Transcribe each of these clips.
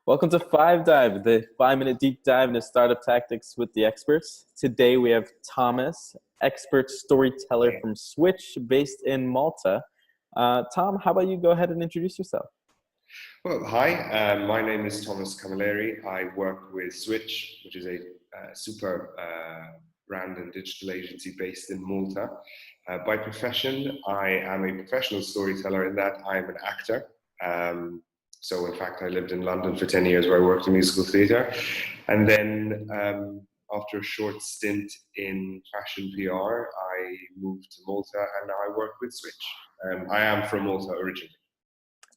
Welcome to Five Dive, the 5 minute deep dive into startup tactics with the experts. Today we have Thomas, expert storyteller from Switch, based in Malta. Tom, how about you go ahead and introduce yourself? Well, hi, my name is Thomas Camilleri. I work with Switch, which is a super brand and digital agency based in Malta. By profession, I am a professional storyteller in that I'm an actor. So in fact, I lived in London for 10 years where I worked in musical theatre. And then after a short stint in fashion PR, I moved to Malta and now I work with Switch. I am from Malta originally.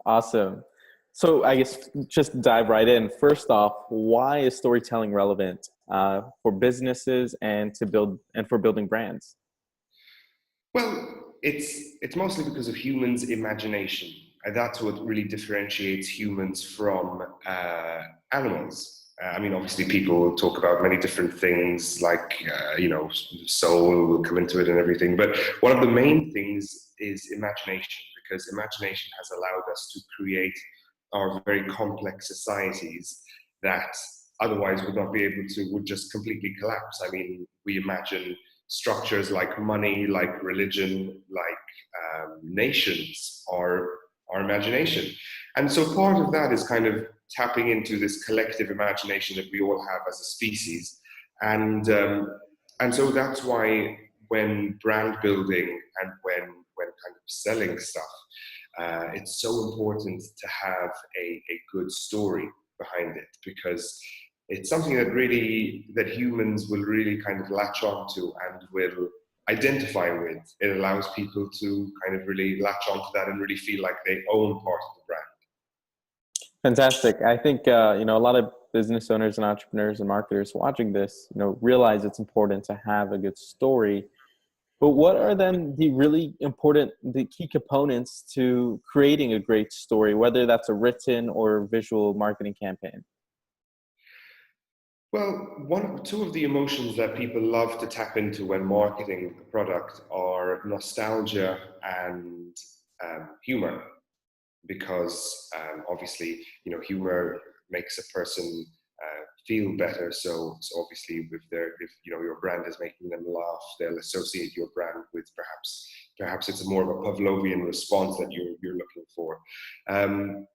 Awesome. So I guess just dive right in. First off, why is storytelling relevant for businesses and for building brands? Well, it's mostly because of humans' imagination. And that's what really differentiates humans from animals. I mean, obviously, people talk about many different things, like soul. We'll come into it and everything. But one of the main things is imagination, because imagination has allowed us to create our very complex societies that otherwise would just completely collapse. I mean, we imagine structures like money, like religion, like nations, are our imagination. And so part of that is kind of tapping into this collective imagination that we all have as a species. And so that's why when brand building and when kind of selling stuff, it's so important to have a good story behind it, because it's something that humans will really kind of latch onto and will identify with. It allows people to kind of really latch onto that and really feel like they own part of the brand. Fantastic. I think a lot of business owners and entrepreneurs and marketers watching this, realize it's important to have a good story. But what are then the key components to creating a great story, whether that's a written or visual marketing campaign? Well, two of the emotions that people love to tap into when marketing a product are nostalgia and humor, because obviously, humor makes a person feel better. So obviously, if your brand is making them laugh, they'll associate your brand with perhaps it's more of a Pavlovian response that you're looking for. Um,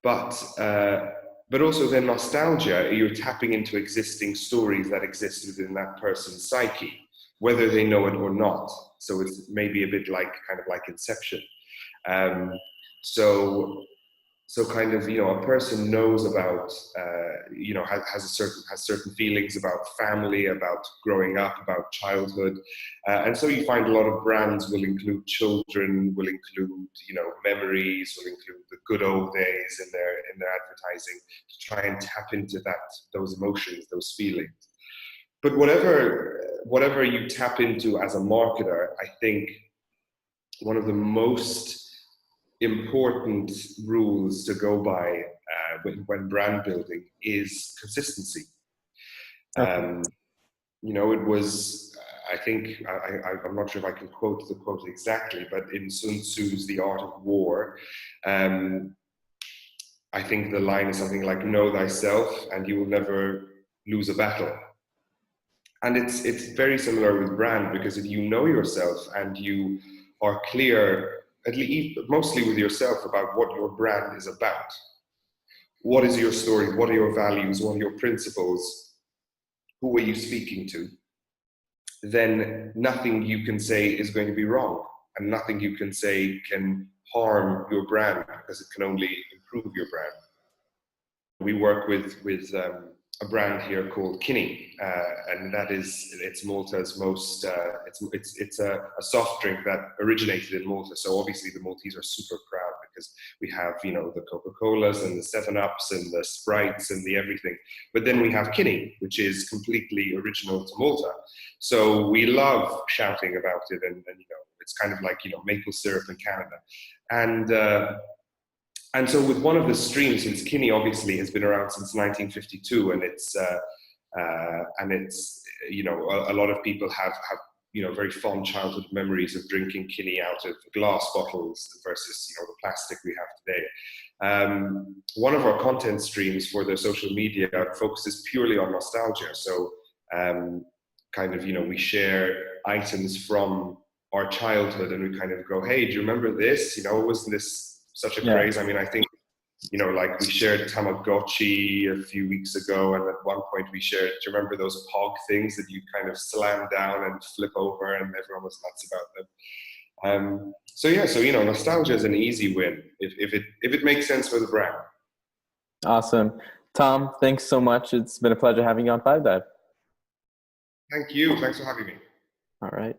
but uh, but also then nostalgia, you're tapping into existing stories that exist within that person's psyche, whether they know it or not. So it's maybe a bit like kind of like Inception. Um, so so kind of, a person knows about has certain feelings about family, about growing up, about childhood, and so you find a lot of brands will include children, will include memories, will include the good old days in their advertising, to try and tap into those emotions, those feelings. But whatever you tap into as a marketer, I think one of the most important rules to go by when brand building is consistency. Okay. It was, I think, I'm not sure if I can quote the quote exactly, but in Sun Tzu's The Art of War, um, I think the line is something like, know thyself and you will never lose a battle. And it's very similar with brand, because if you know yourself and you are clear, at least mostly with yourself, about what your brand is about, what is your story, what are your values, what are your principles, who are you speaking to, then nothing you can say is going to be wrong, and nothing you can say can harm your brand, because it can only improve your brand. We work with a brand here called Kinney, and it's Malta's most. It's a soft drink that originated in Malta. So obviously the Maltese are super proud, because we have the Coca-Colas and the Seven Ups and the Sprites and the everything. But then we have Kinney, which is completely original to Malta. So we love shouting about it, and it's kind of like maple syrup in Canada, and. And so with one of the streams, since Kinney obviously has been around since 1952, and it's a lot of people have very fond childhood memories of drinking Kinney out of glass bottles versus the plastic we have today. One of our content streams for the social media focuses purely on nostalgia. So, kind of, we share items from our childhood and we kind of go, hey, do you remember this? Wasn't this such a Yeah. craze? I mean, I think, like we shared Tamagotchi a few weeks ago, and at one point we shared, do you remember those Pog things that you kind of slam down and flip over, and everyone was nuts about them? So yeah, so nostalgia is an easy win if it makes sense for the brand. Awesome. Tom, thanks so much. It's been a pleasure having you on Five Dive. Thank you. Thanks for having me. All right.